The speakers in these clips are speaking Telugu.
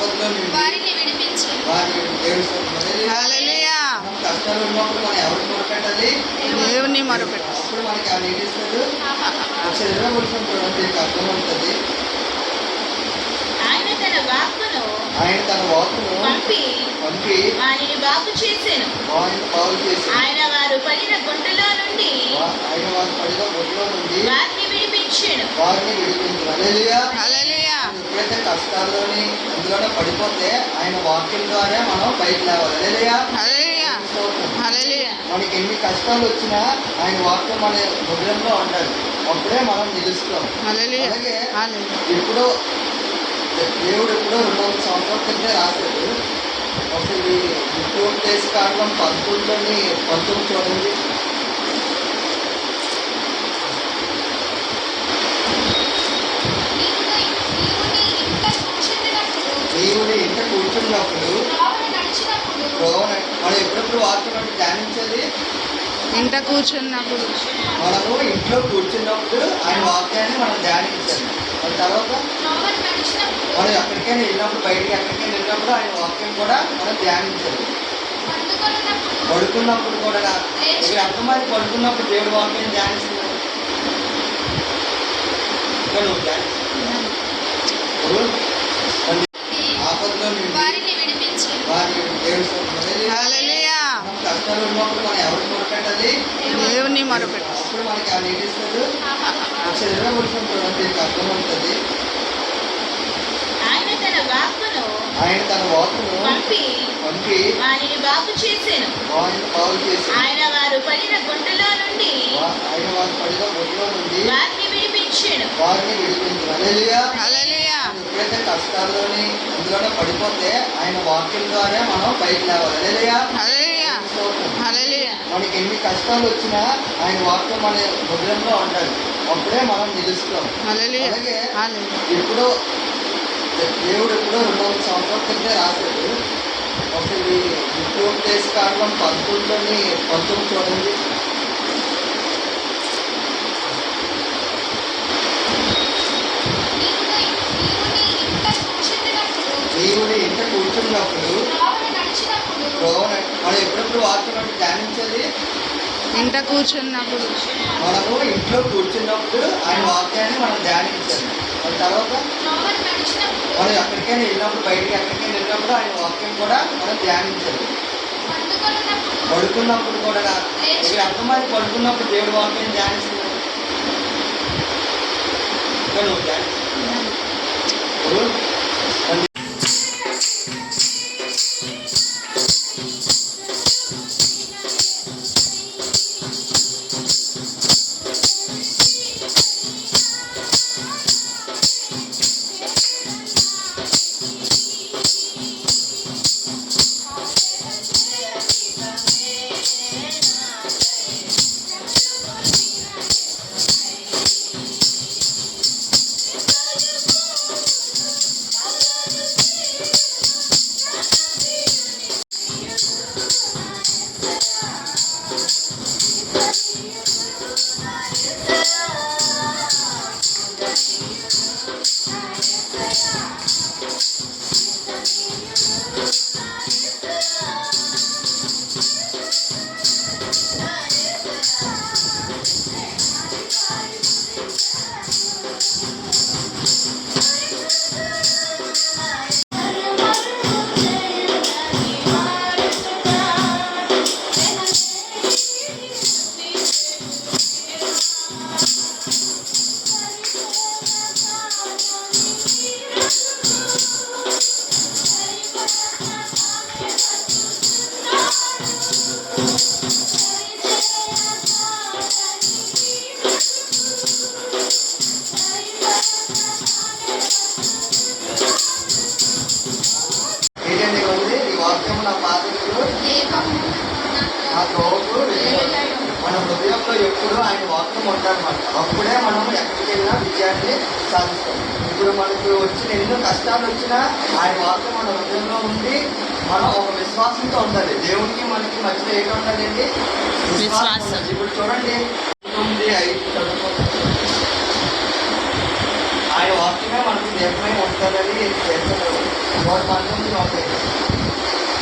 ఆపదలో నుండి వారిని విడిపించు. వారిని దేవుని హల్లెలూయా. కష్టాలు ఉన్నప్పుడు మనం ఎవరికి మొరపెట్టాలి? దేవుని మొరపెట్టు. అప్పుడు మనకి ఆ నీటి ఇస్తాడు. ఒకసారి 20 వచనం చూడండి, మీకు అర్థమవుతుంది. ఆయన తన వాక్కును పంపి వారిని బాగు చేసెను. ఆయన వారు పడిన గుంటలో నుండి వారిని విడిపించెను. హల్లెలూయా. హల్లెలూయా. ఎప్పుడైతే కష్టాల్లోని అందులోనే పడిపోతే ఆయన వాక్యం ద్వారా మనం బయట లేవాలి. హల్లెలూయా. హల్లెలూయా. హల్లెలూయా. మనకి ఎన్ని కష్టాలు వచ్చినా ఆయన వాక్యం మన హృదయంలో ఉండాలి. అప్పుడే మనం నిలుస్తాం. హల్లెలూయా. అలాగే హల్లెలూయా. ఇప్పుడు దేవుడు ఎప్పుడో 200 సంవత్సరాల కిందే రాశాడు. ఒకసారి ఉపదేశ కాండం 19 చూడండి. దేవుని ఇంట కూర్చున్నప్పుడు మనం ఎప్పుడెప్పుడు వాక్యం ధ్యానించాలి. ఇంట కూర్చున్నప్పుడు మనము ఇంట్లో కూర్చున్నప్పుడు ఆయన వాక్యాన్ని మనం ధ్యానించాలి. తర్వాత మనం ఎక్కడికైనా వెళ్ళినప్పుడు, బయటికి ఎక్కడికైనా వెళ్ళినప్పుడు ఆయన వాక్యం కూడా మనం ధ్యానించాలి. పడుకున్నప్పుడు కూడా ఇక్కడ ఎంతమంది పడుకున్నప్పుడు దేవుడి వాక్యం ధ్యానించాలి? నువ్వు ధ్యానించాలి. ఆపదలో నుండి వారిని విడిపించు. వారిని దేవుని హల్లెలూయా. కష్టాలు ఉన్నప్పుడు మనం ఎవరికి మొరపెట్టాలి? దేవుని మొరపెట్టు. అప్పుడు మనకి ఆ నీటి ఇస్తాడు. ఒకసారి 20 వచనం చూడండి, మీకు అర్థమవుతుంది. ఆయన తన వాక్కును పంపి వారిని బాగు చేసెను. ఆయన వారు పడిన గుంటలో నుండి వారిని విడిపించెను. హల్లెలూయా. హల్లెలూయా. ఎప్పుడైతే కష్టాల్లోని అందులోనే పడిపోతే ఆయన వాక్యం ద్వారా మనం బయట లేవాలి. హల్లెలూయా. హల్లెలూయా. హల్లెలూయా. మనకి ఎన్ని కష్టాలు వచ్చినా ఆయన వాక్యం మన హృదయంలో ఉండాలి. అప్పుడే మనం నిలుస్తాం. హల్లెలూయా. అలాగే హల్లెలూయా. ఇప్పుడు దేవుడు ఎప్పుడో 200 సంవత్సరాల కిందే రాశాడు. ఒకసారి ఉపదేశ కాండం 19 చూడండి. దేవుని ఇంట కూర్చున్నప్పుడు మనం ఎప్పుడెప్పుడు వాక్యం ధ్యానించాలి. ఇంట కూర్చున్నప్పుడు మనము ఇంట్లో కూర్చున్నప్పుడు ఆయన వాక్యాన్ని మనం ధ్యానించాలి. తర్వాత మనం ఎక్కడికైనా వెళ్ళినప్పుడు, బయటికి ఎక్కడికైనా వెళ్ళినప్పుడు ఆయన వాక్యం కూడా మనం ధ్యానించాలి. పడుకున్నప్పుడు కూడా ఇక్కడ ఎంతమంది పడుకున్నప్పుడు దేవుడి వాక్యం ధ్యానించాలి? నువ్వు ధ్యానించాలి. నా పాదములు నా త్రోవకు మన హృదయంలో ఎప్పుడు ఆయన వాక్యం ఉంటారన్నమాట. అప్పుడే మనం ఎక్కడికి వెళ్ళినా విజయాన్ని సాధిస్తాం. ఇప్పుడు మనకు వచ్చిన ఎన్నో కష్టాలు వచ్చినా ఆయన వాక్యం మన హృదయంలో ఉండి మనం ఒక విశ్వాసంతో ఉండాలి. దేవునికి మనకి మధ్యలో ఏంటి ఉండాలండి? విశ్వాసం. ఇప్పుడు చూడండి 9:5 చదువుకోండి. ఆయన వాక్యమే మనకి దీపమై ఉంటుందని చేస్తున్నారు. 119 105.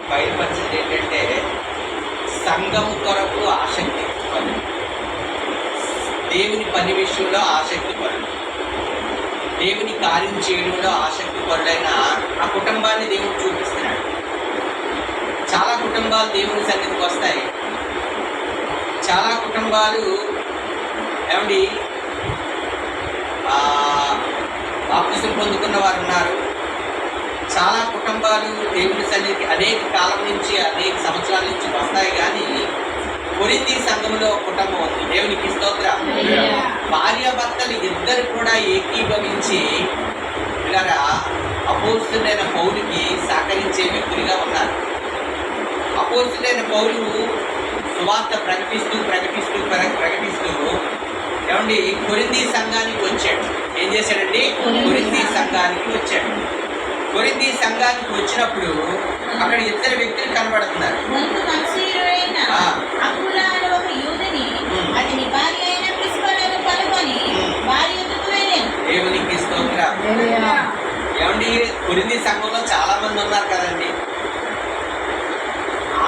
బయలుపరిచింది ఏంటంటే సంఘము కొరకు ఆసక్తి పరుడు, దేవుని పని విషయంలో ఆసక్తి పరుడు, దేవుని కార్యం చేయడంలో ఆసక్తి పరుడైన ఆ కుటుంబాన్ని దేవుడు చూపిస్తున్నాడు. చాలా కుటుంబాలు దేవుని సన్నిధికి వస్తాయి. చాలా కుటుంబాలు ఏమండి బాప్తిసం పొందుకున్న వారు ఉన్నారు. చాలా కుటుంబాలు దేవుని సన్నిధికి అనేక కాలం నుంచి అనేక సంవత్సరాల నుంచి వస్తాయి. కానీ కొరింథీ సంఘంలో ఒక కుటుంబం ఉంది. దేవునికి స్తోత్రం. భార్యాభర్తలు ఇద్దరు కూడా ఏకీభవించి ఇలాగా అపోస్తుడైన పౌలుకి సహకరించే వ్యక్తులుగా ఉన్నారు. అపోస్తుడైన పౌలు సువార్త ప్రకటిస్తూ ఏమండి కొరింథీ సంఘానికి వచ్చాడు. ఏం చేశాడండి? కొరింథీ సంఘానికి వచ్చాడు. కొరింథీ సంఘానికి వచ్చినప్పుడు అక్కడ ఇద్దరు వ్యక్తులు కనబడుతున్నారు. దేవునికి స్తోత్రం. ఏమండి కొరింథీ సంఘంలో చాలా మంది ఉన్నారు కదండి.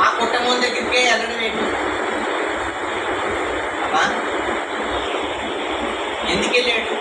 ఆ కుటుంబం దగ్గరికే వెళ్ళడం ఏంటి అమ్మా? ఎందుకు వెళ్ళాడు?